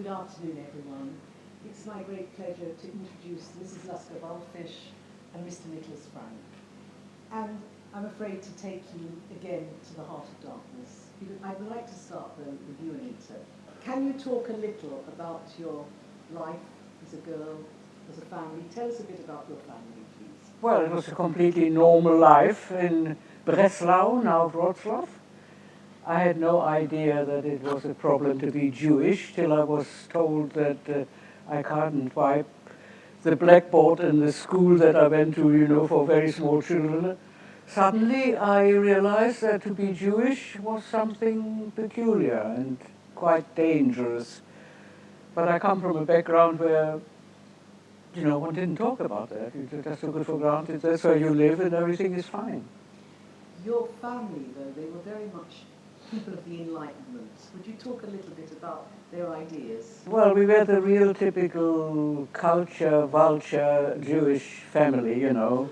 Good afternoon, everyone. It's my great pleasure to introduce Mrs. Lasker-Wallfisch and Mr. Niklas Frank. And I'm afraid to take you again to the heart of darkness. I'd like to start though with you, Anita. Can you talk a little about your life as a girl, as a family? Tell us a bit about your family, please. Well, it was a completely normal life in Breslau, now Wrocław. I had no idea that it was a problem to be Jewish till I was told that I couldn't wipe the blackboard in the school that I went to, you know, for very small children. Suddenly I realized that to be Jewish was something peculiar and quite dangerous. But I come from a background where, you know, one didn't talk about that. You just took it for granted. That's where you live and everything is fine. Your family, though, they were very much people of the Enlightenment. Would you talk a little bit about their ideas? Well, we were the real typical culture, vulture, Jewish family, you know.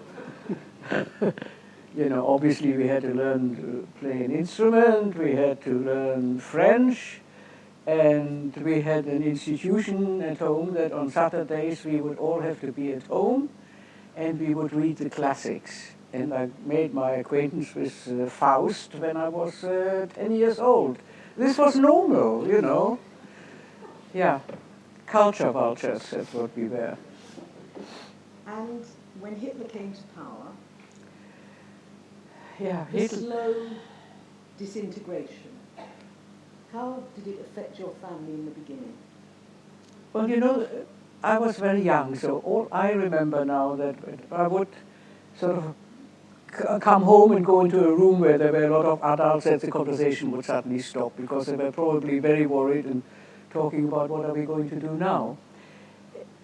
You know, obviously we had to learn to play an instrument, we had to learn French, and we had an institution at home that on Saturdays we would all have to be at home and we would read the classics. And I made my acquaintance with Faust when I was 10 years old. This was normal, you know. Yeah, culture vultures, that's what we were. And when Hitler came to power, Yeah, the slow disintegration, how did it affect your family in the beginning? Well, you know, I was very young, so all I remember now that I would sort of come home and go into a room where there were a lot of adults, that the conversation would suddenly stop because they were probably very worried and talking about what are we going to do now.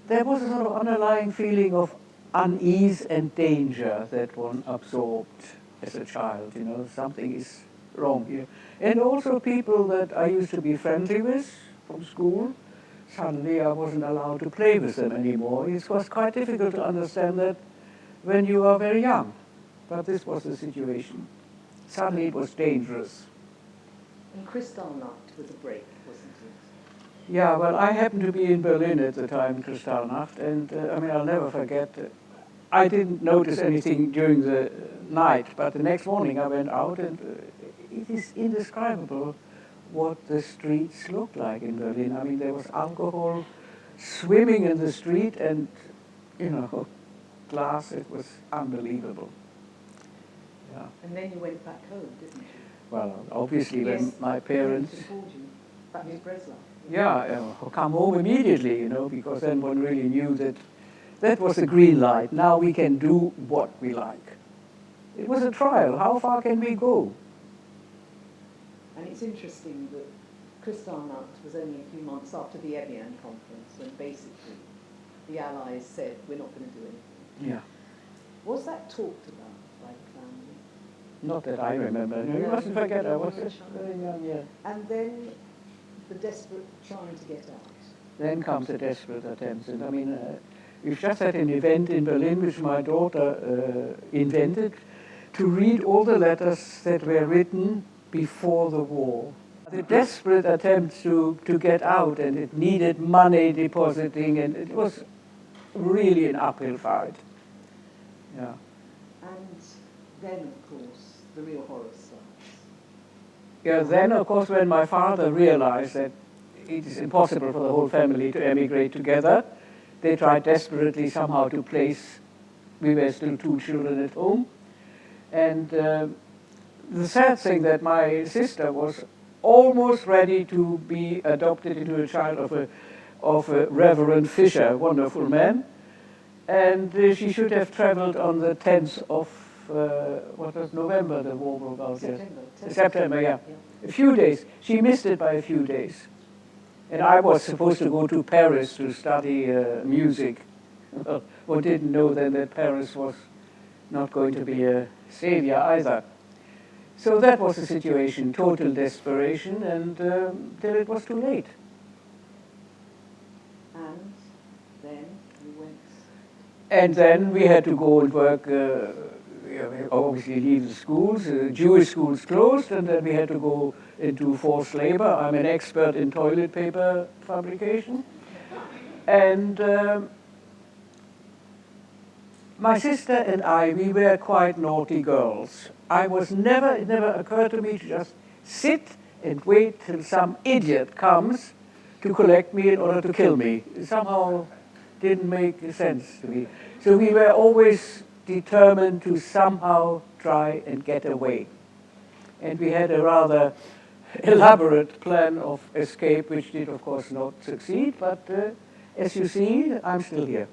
There was a sort of underlying feeling of unease and danger that one absorbed as a child, you know, something is wrong here. And also people that I used to be friendly with from school, suddenly I wasn't allowed to play with them anymore. It was quite difficult to understand that when you are very young. But this was the situation. Suddenly it was dangerous. And Kristallnacht was a break, wasn't it? Yeah, well, I happened to be in Berlin at the time, Kristallnacht, and I mean, I'll never forget. I didn't notice anything during the night, but the next morning I went out, and it is indescribable what the streets looked like in Berlin. I mean, there was alcohol swimming in the street, and, you know, glass, it was unbelievable. Yeah. And then you went back home, didn't you? Well, obviously, Yes, when my parents... called you back to Breslau. Yeah, come home immediately, you know, because then one really knew that that was the green light. Now we can do what we like. It was a trial. How far can we go? And it's interesting that Kristallnacht was only a few months after the Evian conference, when basically the Allies said, we're not going to do anything. Yeah. Was that talked about by the family? Not that I remember. No, you mustn't forget, I was just very young, yeah. And then the desperate trying to get out. Then comes the desperate attempts. And I mean, we've just had an event in Berlin, which my daughter invented, to read all the letters that were written before the war. The desperate attempts to get out, and it needed money depositing, and it was really an uphill fight. Yeah. And then, of course, the real horror starts. Yeah, then, of course, when my father realized that it is impossible for the whole family to emigrate together, they tried desperately somehow to place, we were still 2 children at home. And the sad thing that my sister was almost ready to be adopted into a child of a Reverend Fisher, a wonderful man. And she should have traveled on the 10th of, what was November, the war broke out? September. Yes. September, yeah. A few days. She missed it by a few days. And I was supposed to go to Paris to study music. One didn't know then that Paris was not going to be a savior either. So that was the situation, total desperation, and till it was too late. And then you went... And then we had to go and work obviously leave the schools. Jewish schools closed, and then we had to go into forced labor. I'm an expert in toilet paper fabrication. And my sister and I, we were quite naughty girls. It never occurred to me to just sit and wait till some idiot comes to collect me in order to kill me. It somehow didn't make sense to me. So we were always determined to somehow try and get away. And we had a rather elaborate plan of escape, which did, of course, not succeed. But as you see, I'm still here.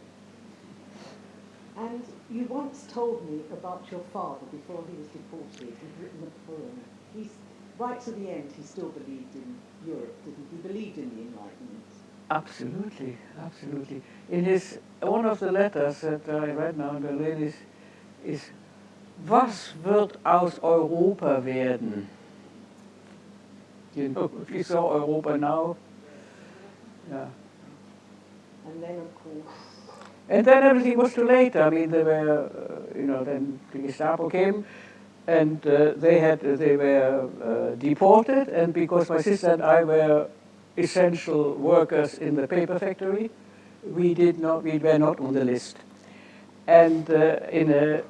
And you once told me about your father before he was deported. He'd written a poem. Right to the end, he still believed in Europe, didn't he? He believed in the Enlightenment. Absolutely, absolutely. In one of the letters that I read now in Berlin is was wird aus Europa werden? You know, if you saw Europa now, yeah. And then, of course. And then everything was too late. I mean, there were, then the Gestapo came, and they were deported. And because my sister and I were essential workers in the paper factory, we were not on the list. And in a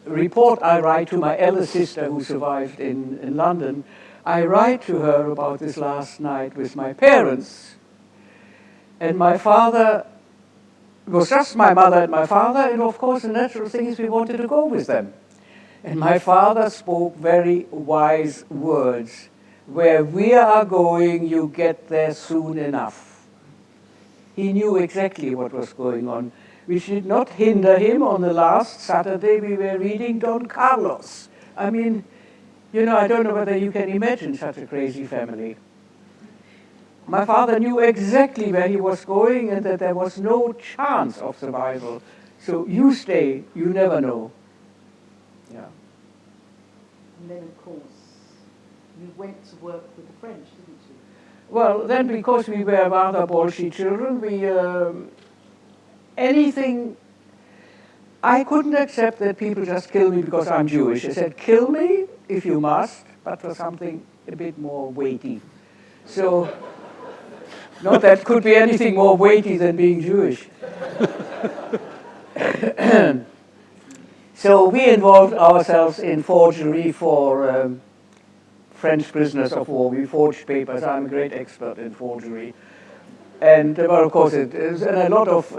report I write to my eldest sister who survived in London, I write to her about this last night with my parents. And my father, it was just my mother and my father, and of course the natural thing is we wanted to go with them. And my father spoke very wise words. Where we are going, you get there soon enough. He knew exactly what was going on, which did not hinder him. On the last Saturday, we were reading Don Carlos. I mean, I don't know whether you can imagine such a crazy family. My father knew exactly where he was going and that there was no chance of survival. So you stay, you never know. Yeah. And then, of course, you went to work with the French, didn't you? Well, then because we were rather bolshy children, anything, I couldn't accept that people just kill me because I'm Jewish. I said, kill me if you must, but for something a bit more weighty. So, not that could be anything more weighty than being Jewish. So we involved ourselves in forgery for French prisoners of war. We forged papers. I'm a great expert in forgery. And, well, of course, and a lot of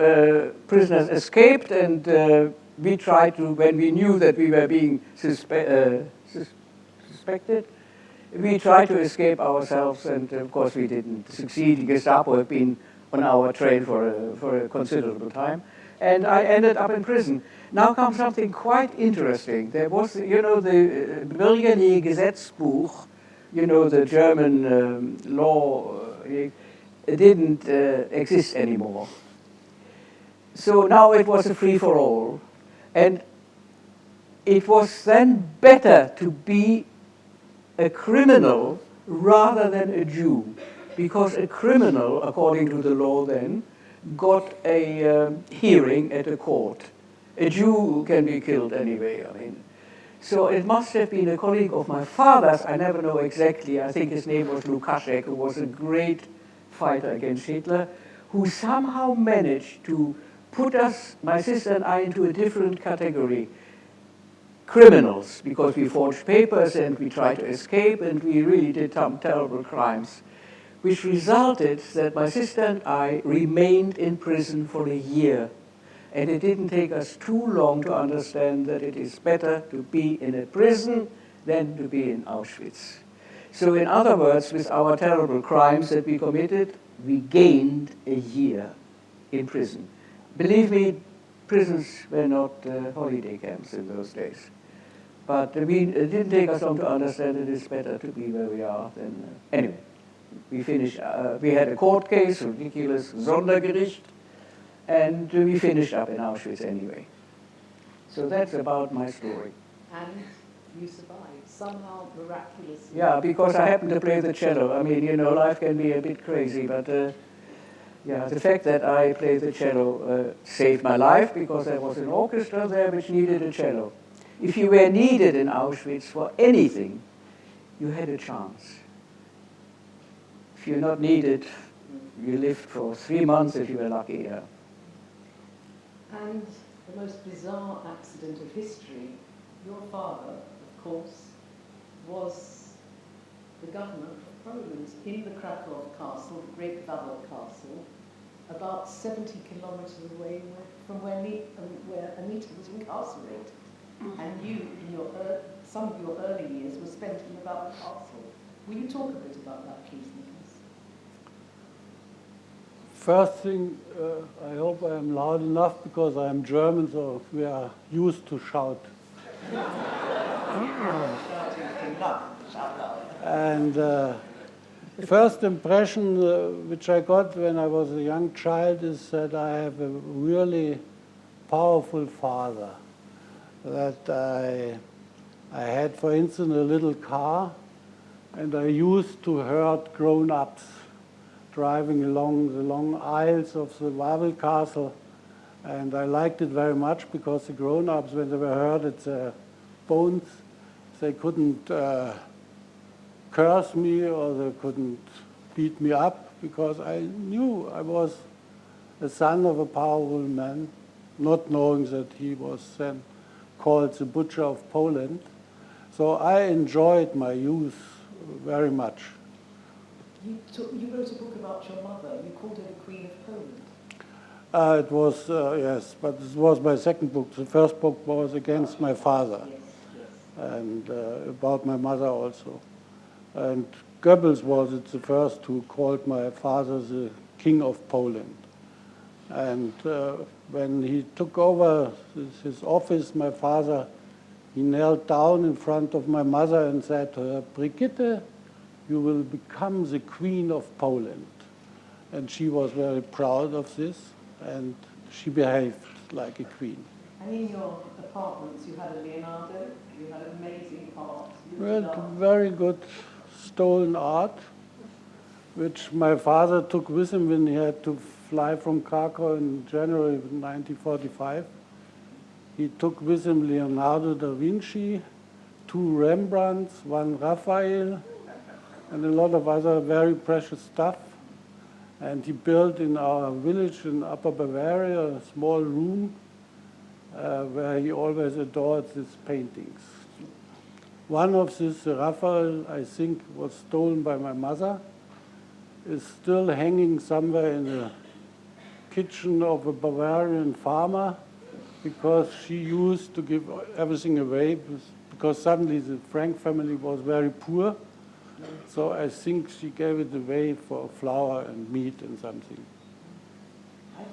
prisoners escaped, and we tried to, when we knew that we were being suspected, we tried to escape ourselves, and of course we didn't succeed. The Gestapo had been on our trail for a considerable time, and I ended up in prison. Now comes something quite interesting. There was, the Bürgerliche Gesetzbuch, the German law, didn't exist anymore. So now it was a free-for-all, and it was then better to be a criminal rather than a Jew, because a criminal, according to the law then, got a hearing at a court. A Jew can be killed anyway, I mean. So it must have been a colleague of my father's, I never know exactly, I think his name was Lukaszek, who was a great fighter against Hitler, who somehow managed to put us, my sister and I, into a different category. Criminals, because we forged papers and we tried to escape and we really did some terrible crimes, which resulted that my sister and I remained in prison for a year. And it didn't take us too long to understand that it is better to be in a prison than to be in Auschwitz. So in other words, with our terrible crimes that we committed, we gained a year in prison. Believe me, prisons were not holiday camps in those days. But it didn't take us long to understand it is better to be where we are than... anyway, we finished, we had a court case, ridiculous Sondergericht, and we finished up in Auschwitz anyway. So that's about my story. And you survived, somehow miraculously. Yeah, because I happen to play the cello. I mean, life can be a bit crazy, but yeah, the fact that I play the cello saved my life, because there was an orchestra there which needed a cello. if you were needed in Auschwitz for anything, you had a chance. If you're not needed, you lived for 3 months if you were lucky. Yeah. And the most bizarre accident of history, your father, of course, was the governor of Poland in the Krakow castle, the Great Wawel Castle, about 70 kilometers away from where Anita was incarcerated. And you, in some of your early years, were spent in the Wawel Castle. Will you talk a bit about that, please, Niklas? First thing, I hope I am loud enough because I am German, so we are used to shout. And first impression which I got when I was a young child is that I have a really powerful father. That I had, for instance, a little car, and I used to herd grown-ups driving along the long aisles of the Wawel Castle, and I liked it very much because the grown-ups, when they were herded their bones, they couldn't curse me or they couldn't beat me up because I knew I was the son of a powerful man, not knowing that he was then called the Butcher of Poland. So I enjoyed my youth very much. You wrote a book about your mother. You called her the Queen of Poland. It was, yes, but it was my second book. The first book was against my father, and about my mother also. And Goebbels was the first who called my father the King of Poland. And when he took over his office, my father, he knelt down in front of my mother and said to her, "Brigitte, you will become the Queen of Poland." And she was very proud of this, and she behaved like a queen. And in your apartments, you had a Leonardo, you had amazing art. Well, very good stolen art, which my father took with him when he had to fly from Krakow in January 1945. He took with him Leonardo da Vinci, 2 Rembrandts, 1 Raphael, and a lot of other very precious stuff. And he built in our village in Upper Bavaria a small room where he always adored these paintings. One of these, Raphael, I think was stolen by my mother, is still hanging somewhere in the kitchen of a Bavarian farmer because she used to give everything away because suddenly the Frank family was very poor. So I think she gave it away for flour and meat and something.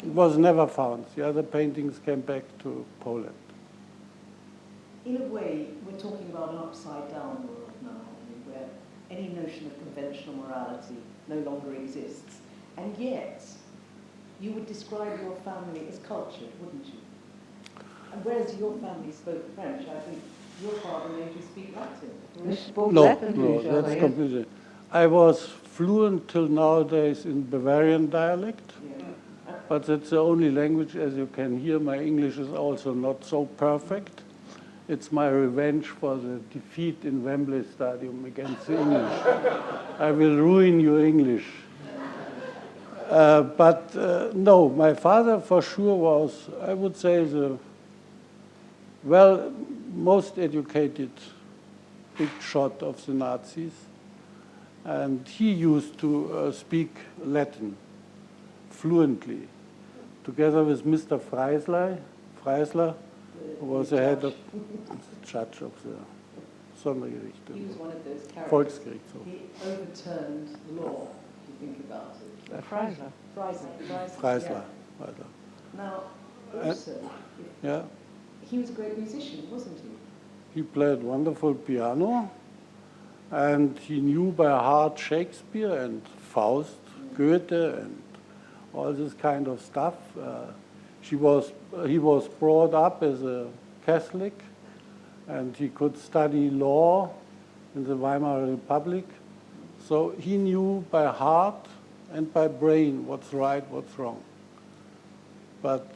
It was never found. The other paintings came back to Poland. In a way, we're talking about an upside-down world now, where any notion of conventional morality no longer exists. And yet, you would describe your family as cultured, wouldn't you? And whereas your family spoke French, I think your father made you speak Latin. No, that's completely. I was fluent till nowadays in Bavarian dialect, but that's the only language, as you can hear. My English is also not so perfect. It's my revenge for the defeat in Wembley Stadium against the English. I will ruin your English. No, my father for sure was, I would say, the most educated big shot of the Nazis. And he used to speak Latin fluently, together with Mr. Freisler, who was the head of the judge of the Sondergericht. He was one of those characters. Volksgericht. So. He overturned law, if you think about it. Freisler. Now, also, yeah. he was a great musician, wasn't he? He played wonderful piano, and he knew by heart Shakespeare and Faust, Goethe, and all this kind of stuff. He was brought up as a Catholic, and he could study law in the Weimar Republic. So he knew by heart and by brain what's right, what's wrong. But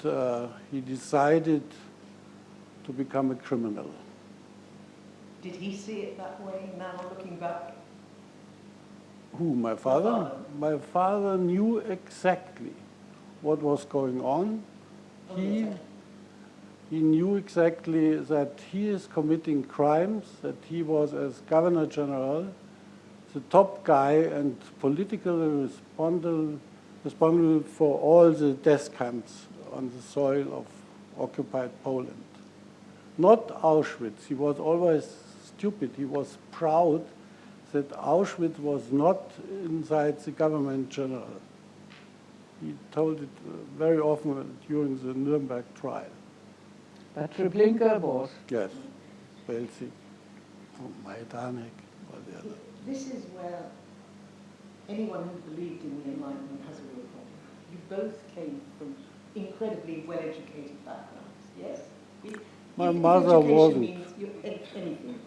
he decided to become a criminal. Did he see it that way now looking back? Who, my father? My father knew exactly what was going on. He knew exactly that he is committing crimes, that he was, as Governor General, the top guy and politically responsible for all the death camps on the soil of occupied Poland. Not Auschwitz. He was always stupid. He was proud that Auschwitz was not inside the government general. He told it very often during the Nuremberg trial. But Treblinka was. Yes, Belzig, Majdanek, or the other. This is where anyone who believed in the Enlightenment has a real problem. You both came from incredibly well-educated backgrounds, yes? My If mother education wasn't. means anything.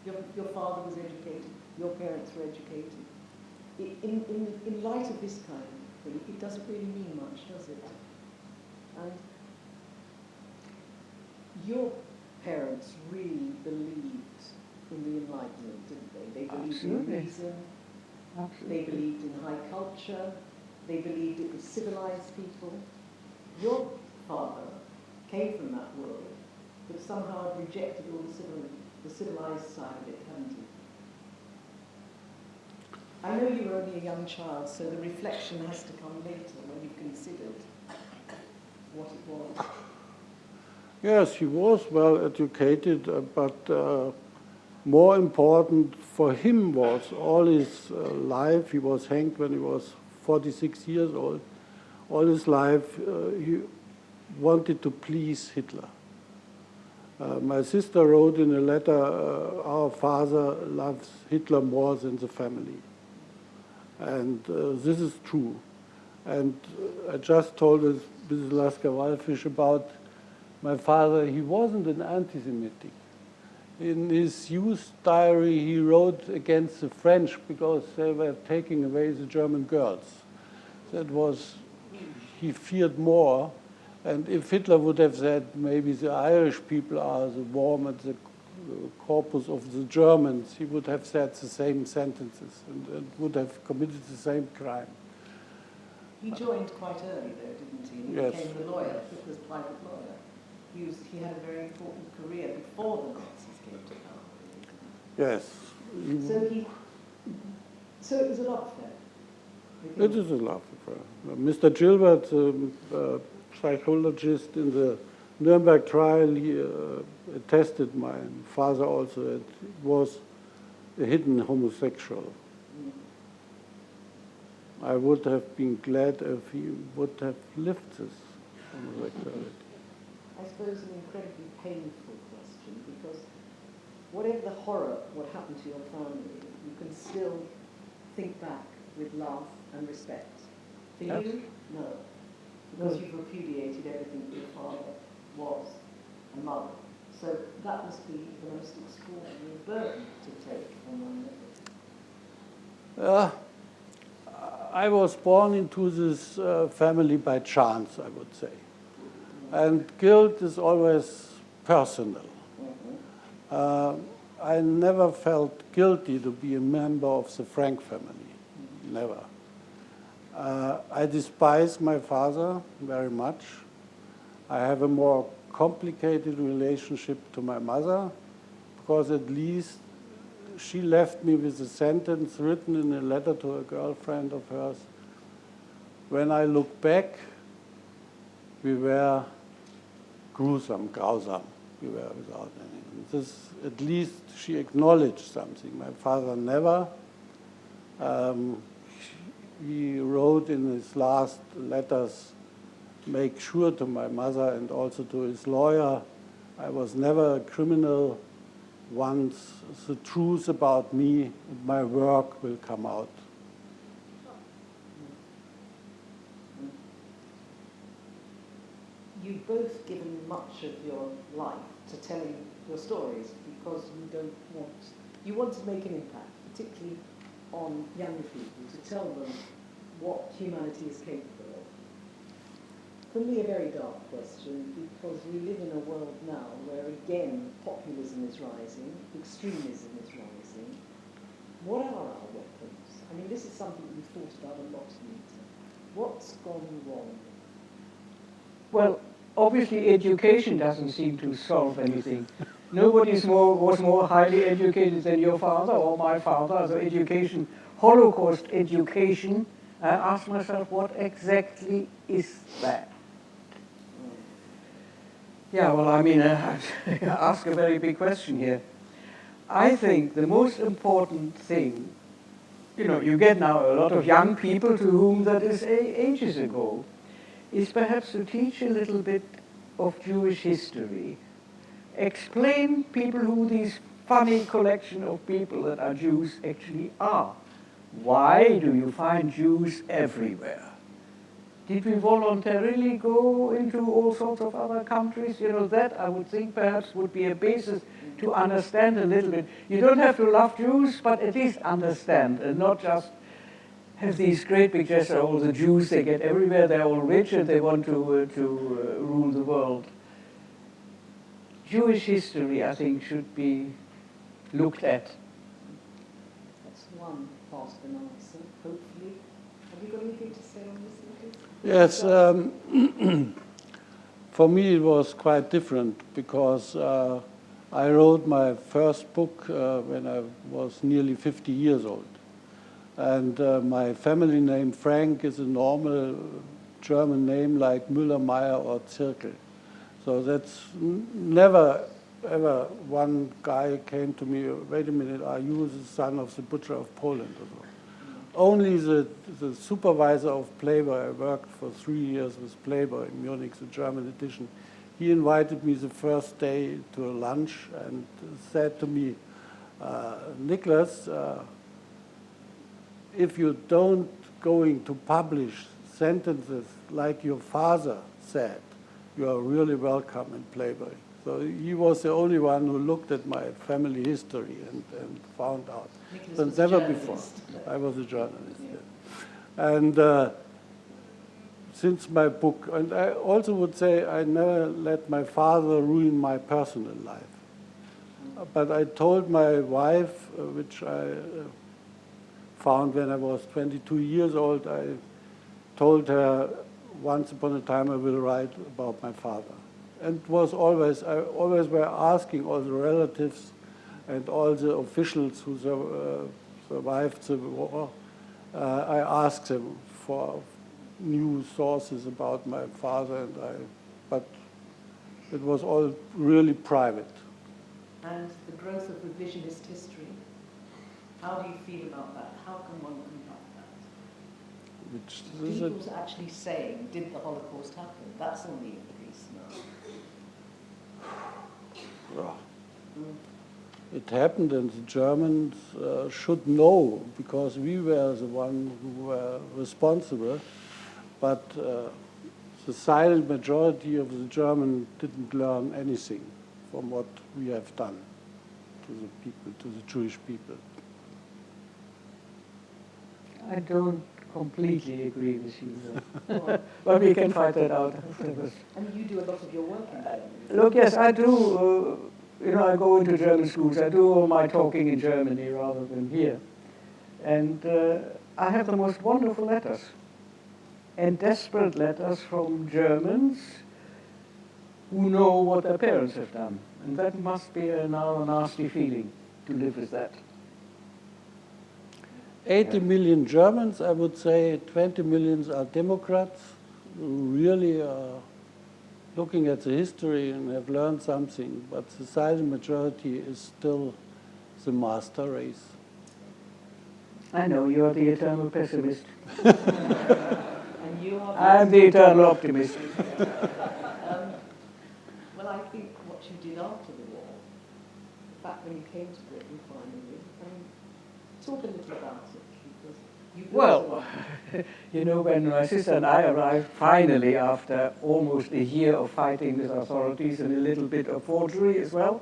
Your father was educated, your parents were educated. In light of this kind of thing, it doesn't really mean much, does it? And your parents really believed in the Enlightenment, didn't they? They believed Absolutely. in reason, Absolutely. they believed in high culture, they believed it was civilized people. Your father came from that world, but somehow had rejected all the civilized side of it, hadn't he? I know you were only a young child, so the reflection has to come later when you've considered what it was. Yes, he was well educated, but more important for him was all his life. He was hanged when he was 46 years old. All his life, he wanted to please Hitler. My sister wrote in a letter, our father loves Hitler more than the family. And this is true. And I just told Mrs. Lasker-Wallfisch about my father. He wasn't an anti-Semitic. In his youth diary, he wrote against the French because they were taking away the German girls. That was, he feared more. And if Hitler would have said maybe the Irish people are the worm at the corpus of the Germans, he would have said the same sentences and would have committed the same crime. He joined quite early, though, didn't he? He Yes. became the lawyer, Hitler's private lawyer. He had a very important career before the Nazis came to power. Yes. So it was a love affair. It is a love affair. Mr. Gilbert, psychologist in the Nuremberg trial, he attested my father also that he was a hidden homosexual. I would have been glad if he would have lived this homosexuality. I suppose an incredibly painful question, because whatever the horror, what happened to your family, you can still think back with love and respect. For Yes. you, no. Because you've repudiated everything your father was and mother. So that must be the most extraordinary burden to take on one level. I was born into this family by chance, I would say. And guilt is always personal. I never felt guilty to be a member of the Frank family, never. I despise my father very much. I have a more complicated relationship to my mother, because at least she left me with a sentence written in a letter to a girlfriend of hers. When I look back, we were gruesome, grausam. We were without anything. This, at least she acknowledged something. My father never. He wrote in his last letters, make sure to my mother and also to his lawyer, I was never a criminal. Once the truth about me and my work will come out. You've both given much of your life to telling your stories because you want to make an impact, particularly on young people, to tell them what humanity is capable For me, a very dark question, because we live in a world now where, again, populism is rising, extremism is rising. What are our weapons? I mean, this is something we've thought about a lot, Anita. What's gone wrong? Well, obviously education doesn't seem to solve anything. Nobody was more highly educated than your father or my father. So education, Holocaust education, I asked myself, what exactly is that? Yeah, well, I mean, I ask a very big question here. I think the most important thing, you know, you get now a lot of young people to whom that is ages ago, is perhaps to teach a little bit of Jewish history. Explain people who these funny collection of people that are Jews actually are. Why do you find Jews everywhere? Did we voluntarily go into all sorts of other countries? You know, that I would think perhaps would be a basis to understand a little bit. You don't have to love Jews, but at least understand, and not just have these great big gestures, all the Jews, they get everywhere, they're all rich and they want to rule the world. Jewish history, I think, should be looked at. That's one part of an answer, hopefully. Have you got anything to say on this, Niklas? Yes, for me it was quite different because I wrote my first book when I was nearly 50 years old. And my family name, Frank, is a normal German name like Müller, Meyer, or Zirkel. So that's never, ever one guy came to me, wait a minute, are you the son of the butcher of Poland? Or so. Only the supervisor of Playboy, I worked for 3 years with Playboy in Munich, the German edition. He invited me the first day to a lunch and said to me, Niklas, if you don't going to publish sentences like your father said, you are really welcome in Playboy. So he was the only one who looked at my family history and found out. Niklas But never before. I was a journalist. Yeah. And since my book, and I also would say I never let my father ruin my personal life. But I told my wife, which I found when I was 22 years old, I told her once upon a time I will write about my father. And I always were asking all the relatives and all the officials who survived the war, I asked them for new sources about my father, but it was all really private. And the growth of revisionist history, how do you feel about that? How can one combat that? People's actually saying, did the Holocaust happen? That's on the increase now. It happened, and the Germans should know, because we were the ones who were responsible, but the silent majority of the Germans didn't learn anything from what we have done to the people, to the Jewish people. I don't completely agree with you, but we can fight that out afterwards. And you do a lot of your work in Germany. Look, yes, I do. You know, I go into German schools. I do all my talking in Germany rather than here. And I have the most wonderful letters and desperate letters from Germans who know what their parents have done. And that must be now a nasty feeling to live with that. 80 million Germans, I would say 20 million are Democrats who really are looking at the history and have learned something, but the silent majority is still the master race. I know, you're the eternal pessimist. And you are I'm the eternal optimist. Well, I think what you did after the war, the fact when you came to Britain finally, talk a little about it. Well, you know, when my sister and I arrived finally after almost a year of fighting with authorities and a little bit of forgery as well,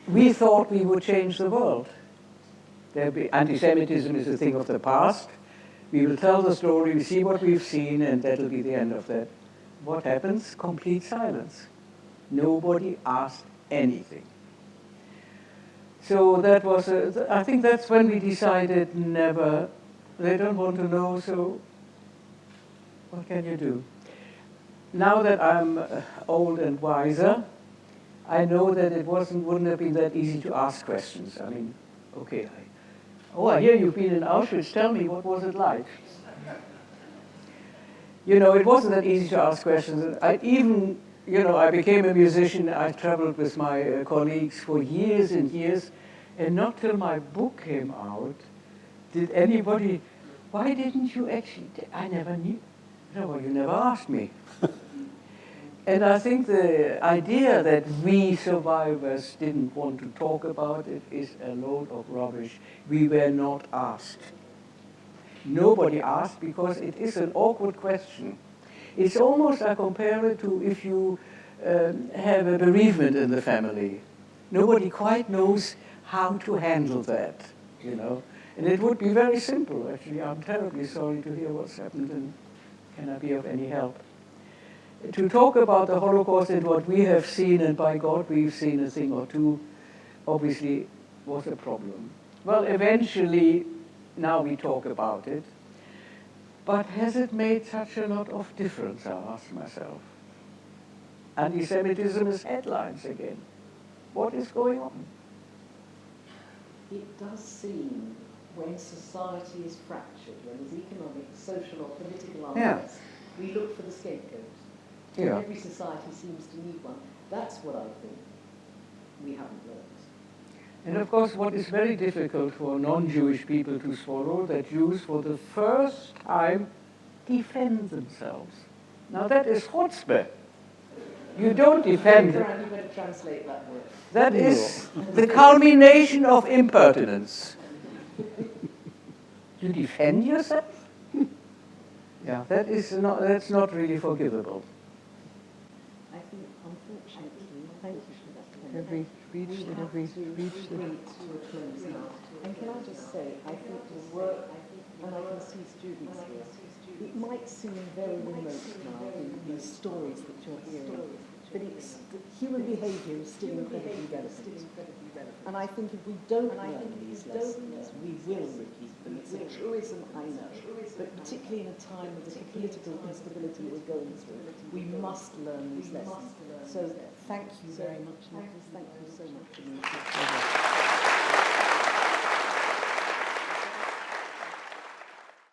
we thought we would change the world. Anti-Semitism is a thing of the past. We will tell the story, we see what we've seen, and that'll be the end of that. What happens? Complete silence. Nobody asked anything. So that was, I think that's when we decided never, they don't want to know, so what can you do? Now that I'm old and wiser, I know that it wouldn't have been that easy to ask questions. I mean, okay, I hear you've been in Auschwitz, tell me, what was it like? You know, it wasn't that easy to ask questions. I became a musician, I traveled with my colleagues for years and years, and not till my book came out did anybody, why didn't you actually, I never knew. No, well, you never asked me. And I think the idea that we survivors didn't want to talk about it is a load of rubbish. We were not asked. Nobody asked because it is an awkward question. It's almost, I compare it to if you have a bereavement in the family. Nobody quite knows how to handle that, you know. And it would be very simple, actually. I'm terribly sorry to hear what's happened, and can I be of any help? To talk about the Holocaust and what we have seen, and by God we've seen a thing or two, obviously was a problem. Well, eventually, now we talk about it, but has it made such a lot of difference, I ask myself? Anti-Semitism is headlines again. What is going on? It does seem, when society is fractured, when there's economic, social or political unrest, we look for the scapegoat. Yeah. Every society seems to need one. That's what I think we haven't learned. And of course, what is very difficult for non-Jewish people to swallow, that Jews for the first time defend themselves. Now that is chutzpah. You don't defend. You better translate that word. That is the culmination of impertinence. You defend yourself? Yeah, that's not really forgivable. I think, unfortunately, thank you for that. Have we reached to a close now. And can I just say, I think the work, and I can see students here, it might seem very remote now, these stories that you're hearing, but it's, human behaviour is still incredibly relevant. And I think if we don't learn these lessons, we will repeat them. It's a truism, I know, but particularly in a time of the political instability we're going through, we must learn these lessons. So thank you very much, Niklas. Thank you so much for being here.